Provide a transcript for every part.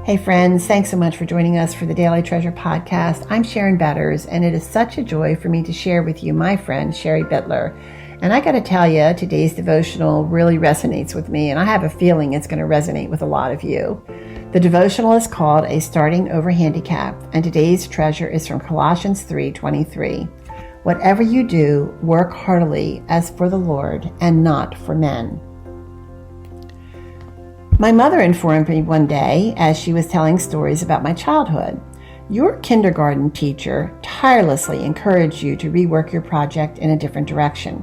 Hey friends, thanks so much for joining us for the Daily Treasure podcast. I'm Sharon Betters, and it is such a joy for me to share with you my friend Sherry Bittler. And I got to tell you, today's devotional really resonates with me, and I have a feeling it's going to resonate with a lot of you. The devotional is called A Starting Over Handicap, and today's treasure is from Colossians 3:23. Whatever you do, work heartily as for the Lord and not for men. My mother informed me one day as she was telling stories about my childhood. Your kindergarten teacher tirelessly encouraged you to rework your project in a different direction.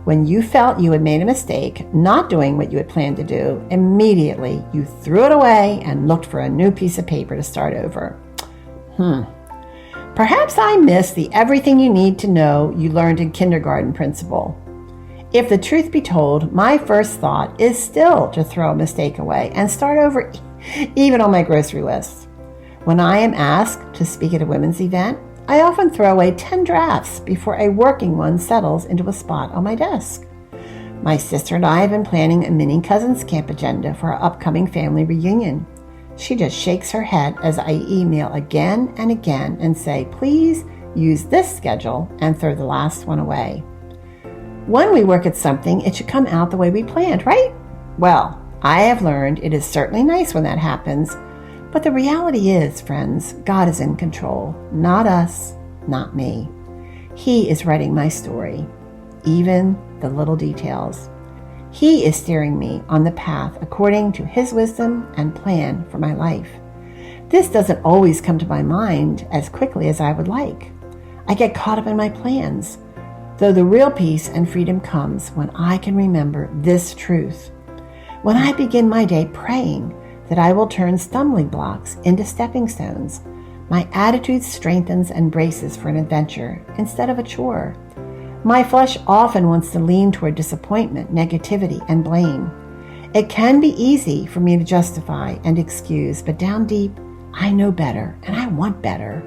When you felt you had made a mistake, not doing what you had planned to do, immediately you threw it away and looked for a new piece of paper to start over. Perhaps I missed the everything you need to know you learned in kindergarten principle. If the truth be told, my first thought is still to throw a mistake away and start over, even on my grocery list. When I am asked to speak at a women's event, I often throw away 10 drafts before a working one settles into a spot on my desk. My sister and I have been planning a mini cousins camp agenda for our upcoming family reunion. She just shakes her head as I email again and again and say, please use this schedule, and throw the last one away. When we work at something, it should come out the way we planned, right? Well, I have learned it is certainly nice when that happens, but the reality is, friends, God is in control. Not us, not me. He is writing my story, even the little details. He is steering me on the path according to His wisdom and plan for my life. This doesn't always come to my mind as quickly as I would like. I get caught up in my plans, though the real peace and freedom comes when I can remember this truth. When I begin my day praying that I will turn stumbling blocks into stepping stones, my attitude strengthens and braces for an adventure instead of a chore. My flesh often wants to lean toward disappointment, negativity, and blame. It can be easy for me to justify and excuse, but down deep, I know better and I want better.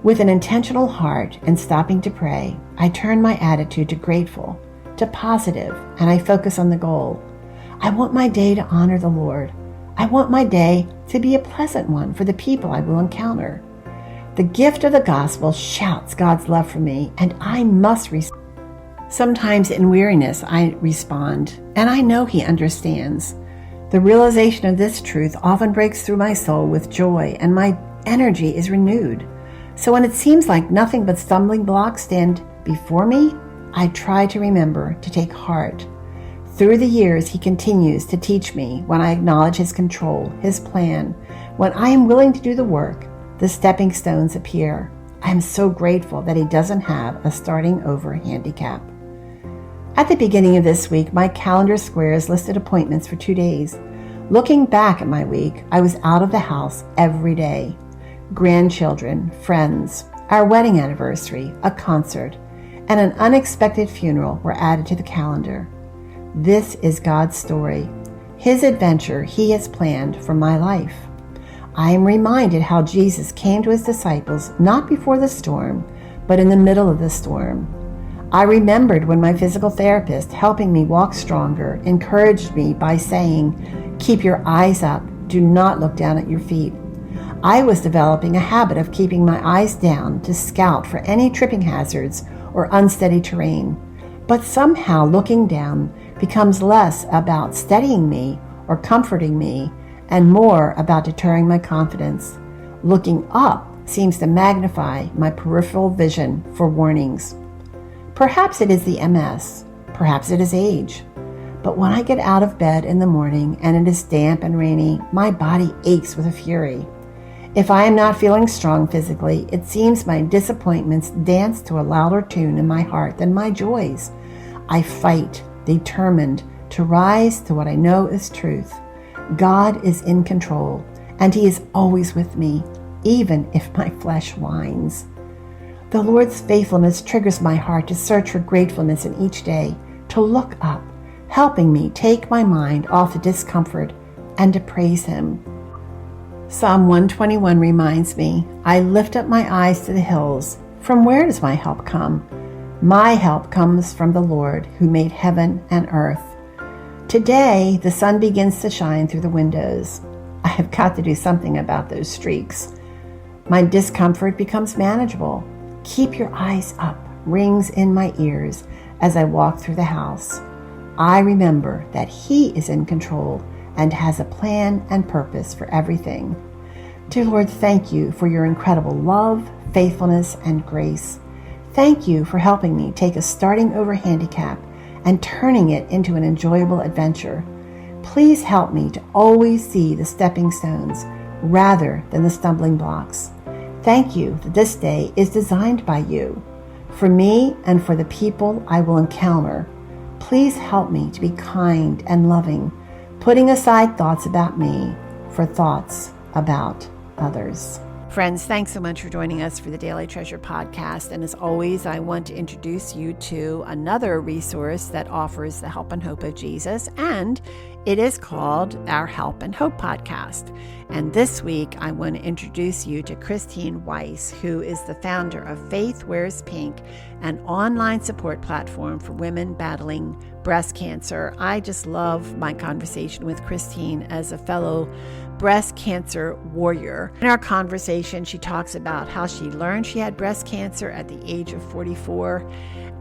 With an intentional heart and stopping to pray, I turn my attitude to grateful, to positive, and I focus on the goal. I want my day to honor the Lord. I want my day to be a pleasant one for the people I will encounter. The gift of the gospel shouts God's love for me, and I must respond. Sometimes in weariness I respond, and I know He understands. The realization of this truth often breaks through my soul with joy, and my energy is renewed. So when it seems like nothing but stumbling blocks stand before me, I try to remember to take heart. Through the years, He continues to teach me when I acknowledge His control, His plan. When I am willing to do the work, the stepping stones appear. I am so grateful that He doesn't have a starting over handicap. At the beginning of this week, my calendar squares listed appointments for 2 days. Looking back at my week, I was out of the house every day. Grandchildren, friends, our wedding anniversary, a concert, and an unexpected funeral were added to the calendar. This is God's story, His adventure He has planned for my life. I am reminded how Jesus came to His disciples not before the storm, but in the middle of the storm. I remembered when my physical therapist, helping me walk stronger, encouraged me by saying, "Keep your eyes up, do not look down at your feet." I was developing a habit of keeping my eyes down to scout for any tripping hazards or unsteady terrain. But somehow looking down becomes less about steadying me or comforting me and more about deterring my confidence. Looking up seems to magnify my peripheral vision for warnings. Perhaps it is the MS, perhaps it is age. But when I get out of bed in the morning and it is damp and rainy, my body aches with a fury. If I am not feeling strong physically, it seems my disappointments dance to a louder tune in my heart than my joys. I fight, determined to rise to what I know is truth. God is in control, and He is always with me, even if my flesh whines. The Lord's faithfulness triggers my heart to search for gratefulness in each day, to look up, helping me take my mind off the discomfort and to praise Him. Psalm 121 reminds me, I lift up my eyes to the hills. From where does my help come? My help comes from the Lord who made heaven and earth. Today, the sun begins to shine through the windows. I have got to do something about those streaks. My discomfort becomes manageable. Keep your eyes up rings in my ears as I walk through the house. I remember that He is in control and has a plan and purpose for everything. Dear Lord, thank you for your incredible love, faithfulness, and grace. Thank you for helping me take a starting over handicap and turning it into an enjoyable adventure. Please help me to always see the stepping stones rather than the stumbling blocks. Thank you that this day is designed by you, for me and for the people I will encounter. Please help me to be kind and loving, putting aside thoughts about me for thoughts about others. Friends, thanks so much for joining us for the Daily Treasure podcast. And as always, I want to introduce you to another resource that offers the help and hope of Jesus, and it is called our Help and Hope podcast. And this week, I want to introduce you to Christine Weiss, who is the founder of Faith Wears Pink, an online support platform for women battling breast cancer. I just love my conversation with Christine as a fellow breast cancer warrior. In our conversation, she talks about how she learned she had breast cancer at the age of 44.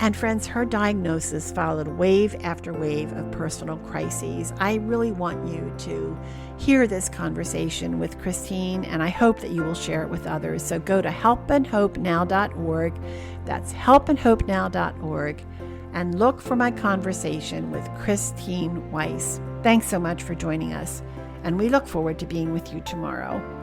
And friends, her diagnosis followed wave after wave of personal crises. I really want you to hear this conversation with Christine, and I hope that you will share it with others. So go to helpandhopenow.org. That's helpandhopenow.org. And look for my conversation with Christine Weiss. Thanks so much for joining us, and we look forward to being with you tomorrow.